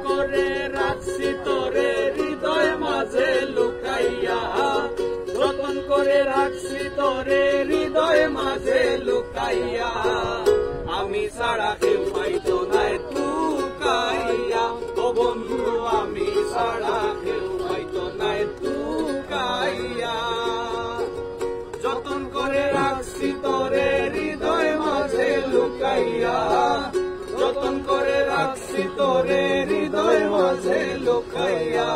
করে রাখছি তোরে হৃদয় মাঝে লুকাইয়া, যতন করে রাখছি তোরে হৃদয় মাঝে লুকাইয়া, আমি ছাড়া কেউ পাইতো না তুকাইয়া, ও বন্ধু আমি ছাড়া কেউ পাইতো না তুকাইয়া, যতন করে রাখছি তোরে হৃদয় মাঝে লুকাইয়া, যতন করে রাখছি তোরে হৃদয় মাঝে লুকাইয়া,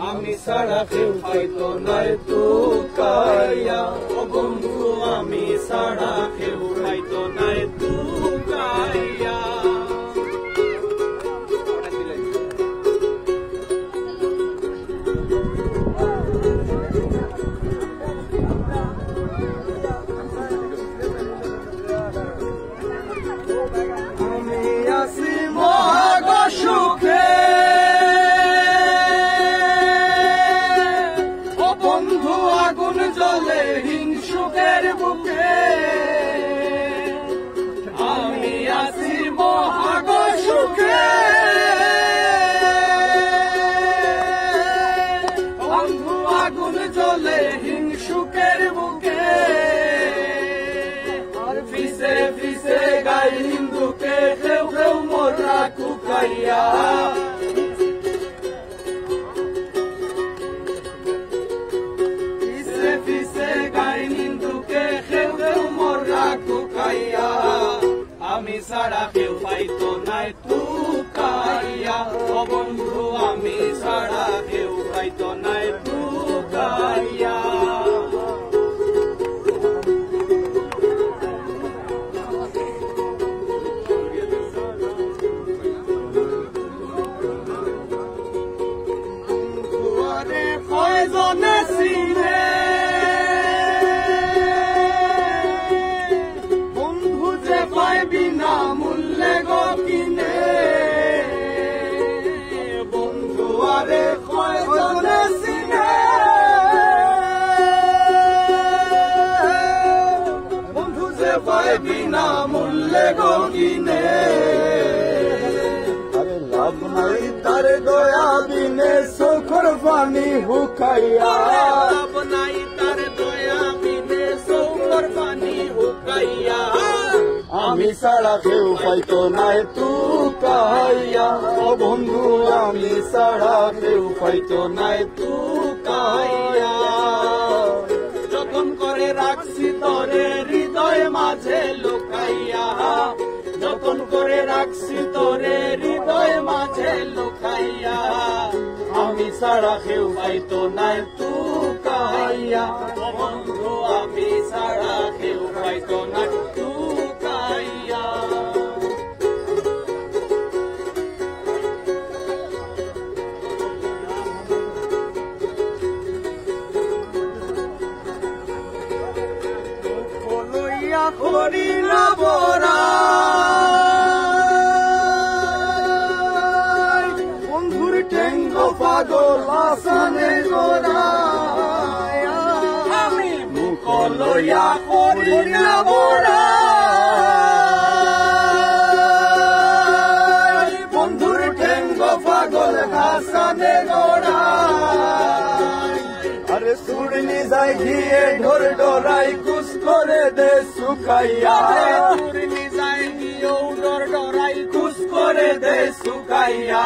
আমি ছাড়া কেউ পাইতো না তুকাইয়া, ও বন্ধু আমি ছাড়া কেউ পাইতো না তুকাইয়া। আমি আছি মহাগ সুখে, ও বন্ধু আগুন জ্বলে হিংসুকের বুকে, আমি আছি মহাগ সুখে, বন্ধু আগুন জ্বলে হিংসুকের বুকে, আর ফিসে ফিসে গাই হিন্দুকে কেউ কেউ মোরা কুকাইয়া, ফিসে ফিসে গাই হিন্দুকে কেউ কেউ মোরা কুকাইয়া, আমি ছাড়া কেউ পাইতো না তুকাইয়া, ও বন্ধু আমি ছাড়া কেউ পাইতো না তুকাইয়া। কয়জনে চিনে বন্ধু যে পায় বিনা মূল্যে গো কিনে, বন্ধু আরে কয়জনে চিনে বন্ধু যে পায় বিনা মূল্যে গো কিনে, লাভ নাই তার দয়া বিনে চোখের পানি হুকাইয়া, লাভ নাই তার দয়া বিনে চোখের পানি হুকাইয়া, আমি ছাড়া কেউ পাইতো না তুকাইয়া, ও বন্ধু আমি ছাড়া কেউ পাইতো না তুকাইয়া, যতন করে রাখছি তোরে হৃদয় মাঝে লুকাইয়া, যতন করে রাখছি তোরে হৃদয় মাঝে লুকাইয়া, আমি ছাড়া কেউ পাইতো না তুকাইয়া, ও বন্ধু আমি ছাড়া কেউ পাইতো না তুকাইয়া। লইয়া করি না বরা বন্ধুর টেঙ্গ পাগল আসানে গোড়ায়, আমি মুখ লইয়া করি না বরা বন্ধুর টেঙ্গ পাগল আসানে গোড়ায়, আরে সুড়নি যাই গিয়ে ঢোর ডোরাই কুস করে দে শুকাইয়া, সুড়নি যাই গিয়ে ডোর ডোরাই কুস করে দে শুকাইয়া,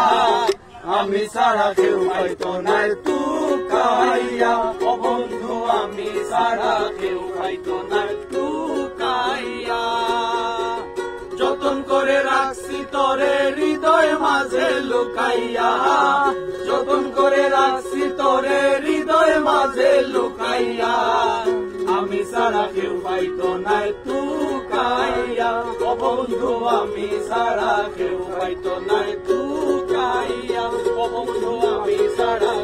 আমি ছাড়া কেউ পাইতো না তুকাইয়া, ও বন্ধু আমি ছাড়া কেউ পাইতো না তুকাইয়া, যতন করে রাখছি তোরে হৃদয় মাঝে লুকাইয়া, যতন করে রাখছি তোরে হৃদয় মাঝে লুকাইয়া, আমি ছাড়া কেউ পাইতো না তুকাইয়া, ও বন্ধু আমি ছাড়া কেউ পাইতো না তুকাইয়া, ও বন্ধু আমি ছাড়া